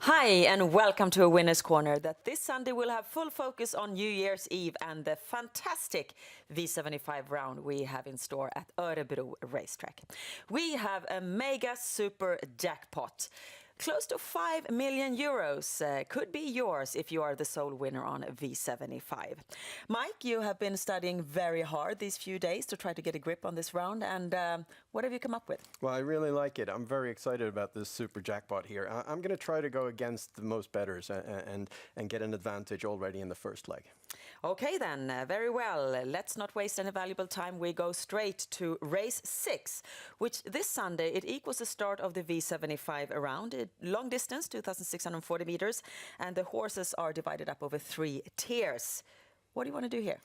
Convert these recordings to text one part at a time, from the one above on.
Hi and welcome to a Winner's Corner that this Sunday will have full focus on New Year's Eve and the fantastic V75 round we have in store at Örebro racetrack. We have a mega super jackpot. Close to 5 million euros could be yours if you are the sole winner on V75. Mike, you have been studying very hard these few days to try to get a grip on this round, and what have you come up with? Well, I really like it. I'm very excited about this super jackpot here. I'm going to try to go against the most bettors and get an advantage already in the first leg. Okay then, very well. Let's not waste any valuable time. We go straight to race 6, which this Sunday it equals the start of the V75 round. Long distance, 2,640 meters, and the horses are divided up over 3 tiers. What do you want to do here?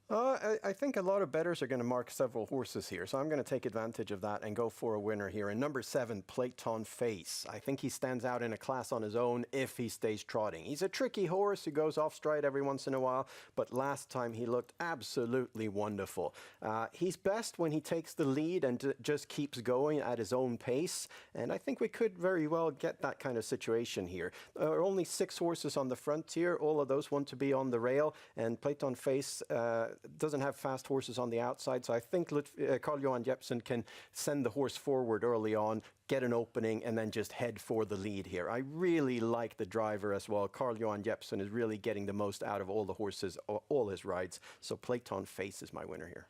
I think a lot of bettors are going to mark several horses here, so I'm going to take advantage of that and go for a winner here. In number 7, Platon Face. I think he stands out in a class on his own if he stays trotting. He's a tricky horse who goes off stride every once in a while, but last time he looked absolutely wonderful. He's best when he takes the lead and just keeps going at his own pace, and I think we could very well get that kind of situation here. There are only 6 horses on the front tier. All of those want to be on the rail, and Platon Face doesn't have fast horses on the outside, so I think Carl-Johan Jeppsson can send the horse forward early on, get an opening, and then just head for the lead here. I really like the driver as well. Carl-Johan Jeppsson is really getting the most out of all the horses, all his rides, so Platon Face is my winner here.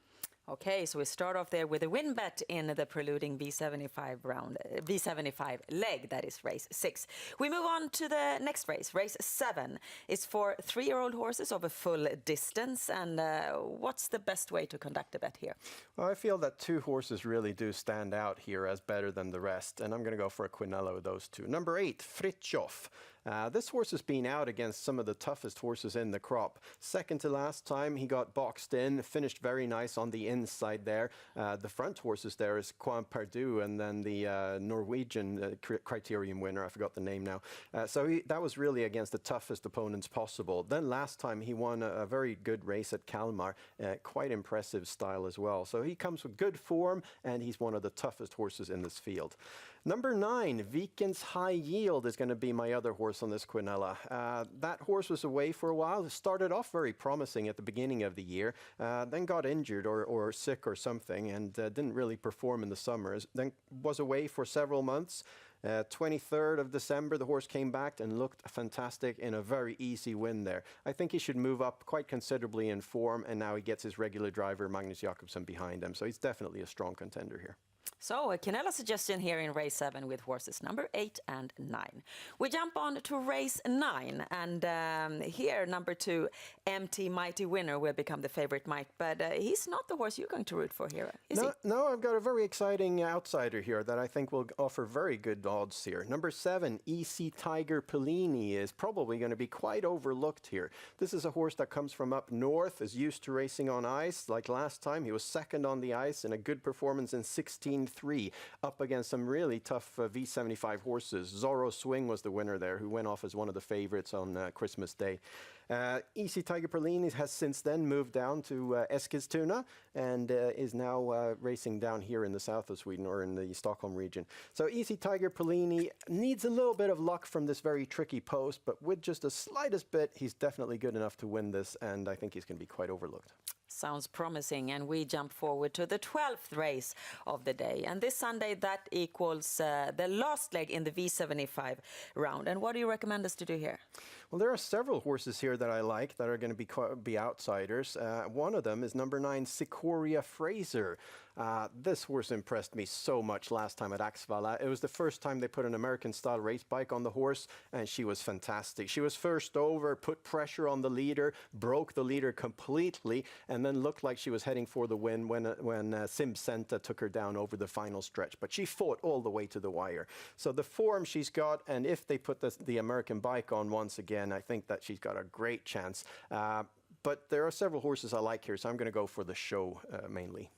Okay, so we start off there with a win bet in the preluding V75 round, V75 leg, that is race 6. We move on to the next race, race 7. It's for 3-year-old horses of a full distance, and what's the best way to conduct a bet here? Well, I feel that 2 horses really do stand out here as better than the rest, and I'm going to go for a Cannella with those 2. Number 8, Fritjof. This horse has been out against some of the toughest horses in the crop. Second to last time, he got boxed in, finished very nice on the inside there. The front horses there is Quan Perdue and then the Norwegian criterium winner, I forgot the name now. That was really against the toughest opponents possible. Then last time he won a very good race at Kalmar, quite impressive style as well. So he comes with good form and he's one of the toughest horses in this field. Number 9, Vikens High Yield is going to be my other horse on this Cannella. That horse was away for a while. It started off very promising at the beginning of the year, then got injured or sick or something and didn't really perform in the summers. Then was away for several months. 23rd of December, the horse came back and looked fantastic in a very easy win there. I think he should move up quite considerably in form, and now he gets his regular driver, Magnus Jakobsen, behind him. So he's definitely a strong contender here. So a Cannella suggestion here in race 7 with horses number 8 and 9. We jump on to race 9, and here number 2, MT Mighty Winner will become the favorite, Mike, but he's not the horse you're going to root for here, is he? No, I've got a very exciting outsider here that I think will offer very good odds here. Number 7, Tiger Pellini is probably going to be quite overlooked here. This is a horse that comes from up north, is used to racing on ice. Like last time, he was second on the ice in a good performance in 16-3 up against some really tough V75 horses. Zorro Swing was the winner there, who went off as one of the favorites on Christmas Day. Tiger Pellini has since then moved down to Eskilstuna and is now racing down here in the south of Sweden or in the Stockholm region. So Tiger Pellini needs a little bit of luck from this very tricky post, but with just the slightest bit, he's definitely good enough to win this, and I think he's going to be quite overlooked. Sounds promising, and we jump forward to the 12th race of the day. And this Sunday, that equals the last leg in the V75 round. And what do you recommend us to do here? Well, there are several horses here that I like that are going to be outsiders. One of them is number 9, Sakura Fraser. This horse impressed me so much last time at Axevalla. It was the first time they put an American-style race bike on the horse, and she was fantastic. She was first over, put pressure on the leader, broke the leader completely, and then looked like she was heading for the win when Sim Senta took her down over the final stretch. But she fought all the way to the wire. So the form she's got, and if they put the American bike on once again, I think that she's got a great chance. But there are several horses I like here, so I'm going to go for the show mainly.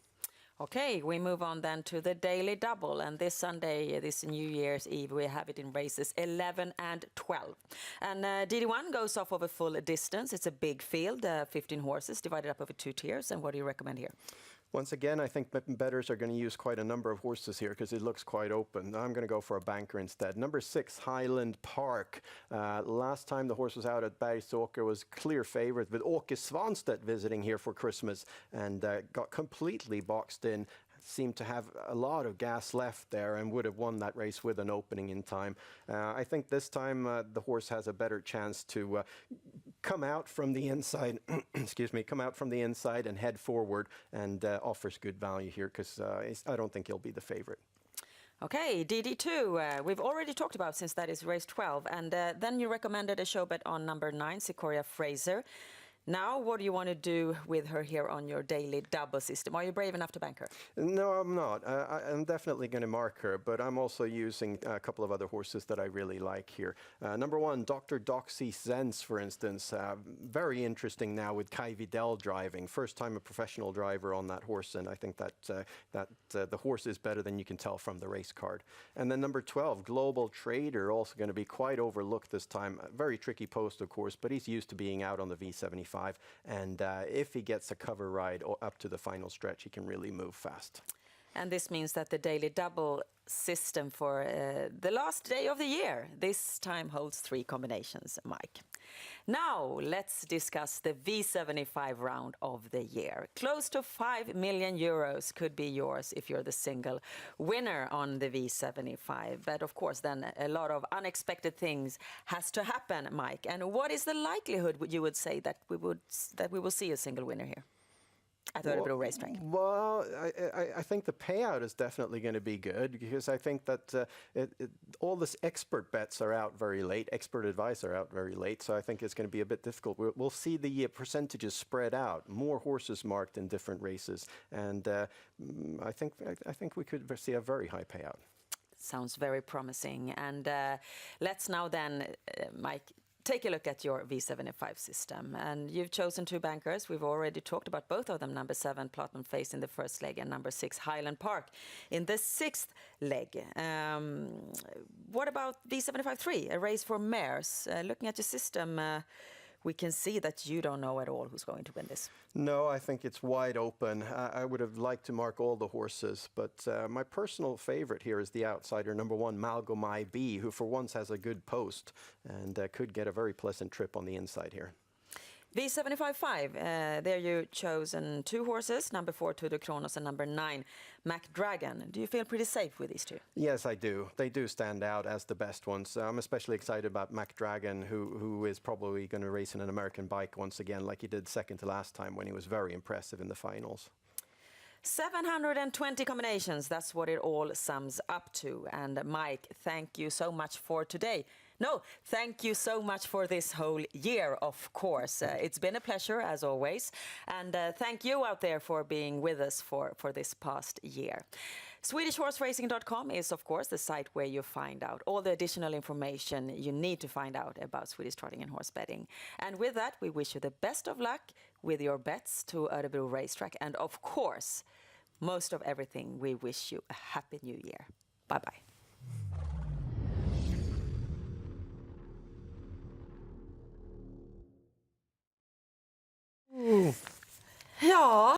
Okay, we move on then to the daily double, and this Sunday, this New Year's Eve, we have it in races 11 and 12. And DD1 goes off of a full distance. It's a big field, 15 horses divided up over 2 tiers. And what do you recommend here? Once again, I think bettors are going to use quite a number of horses here because it looks quite open. I'm going to go for a banker instead. Number 6, Highland Park. Last time the horse was out at Bergsåker was clear favorite with Åke Svanstedt visiting here for Christmas and got completely boxed in. Seemed to have a lot of gas left there and would have won that race with an opening in time. I think this time the horse has a better chance to come out from the inside, excuse me, come out from the inside and head forward and offers good value here because I don't think he'll be the favorite. Okay, DD2, we've already talked about since that is race 12, and then you recommended a show bet on number 9, Sakura Fraser. Now, what do you want to do with her here on your daily double system? Are you brave enough to bank her? No, I'm not. I'm definitely going to mark her, but I'm also using a couple of other horses that I really like here. Number 1, Dr. Doxy Zens, for instance. Very interesting now with Kai Vidal driving. First time a professional driver on that horse, and I think that the horse is better than you can tell from the race card. And then number 12, Global Trader, also going to be quite overlooked this time. Very tricky post, of course, but he's used to being out on the V75. And if he gets a cover ride up to the final stretch, he can really move fast. And this means that the daily double system for the last day of the year this time holds 3 combinations, Mike. Now let's discuss the V75 round of the year. Close to 5 million euros could be yours if you're the single winner on the V75. But of course, then a lot of unexpected things has to happen, Mike. And what is the likelihood you would say that we will see a single winner here at Örebro racetrack? Well, I think the payout is definitely going to be good because I think that all this expert bets are out very late, expert advice are out very late, so I think it's going to be a bit difficult. We'll see the percentages spread out, more horses marked in different races, and I think we could see a very high payout. Sounds very promising. And let's now then, Mike, take a look at your V75 system. And you've chosen 2 bankers. We've already talked about both of them, number 7, Platinum Face in the first leg, and number 6, Highland Park in the 6th leg. What about V75-3, a race for mares? Looking at your system, we can see that you don't know at all who's going to win this. No, I think it's wide open. I would have liked to mark all the horses, but my personal favorite here is the outsider, number 1, Malgomai B, who for once has a good post and could get a very pleasant trip on the inside here. V75-5, there you chosen 2 horses, number 4, Tudor Kronos, and number 9, Mac Dragon. Do you feel pretty safe with these 2? Yes, I do. They do stand out as the best ones. I'm especially excited about Mac Dragon, who is probably going to race in an American bike once again, like he did second to last time when he was very impressive in the finals. 720 combinations, that's what it all sums up to. And Mike, thank you so much for today. No, thank you so much for this whole year, of course. It's been a pleasure, as always. And thank you out there for being with us for this past year. SwedishHorseRacing.com is, of course, the site where you find out all the additional information you need to find out about Swedish trotting and horse betting. And with that, we wish you the best of luck with your bets to Örebro racetrack. And of course, most of everything, we wish you a happy new year. Bye-bye. Ja.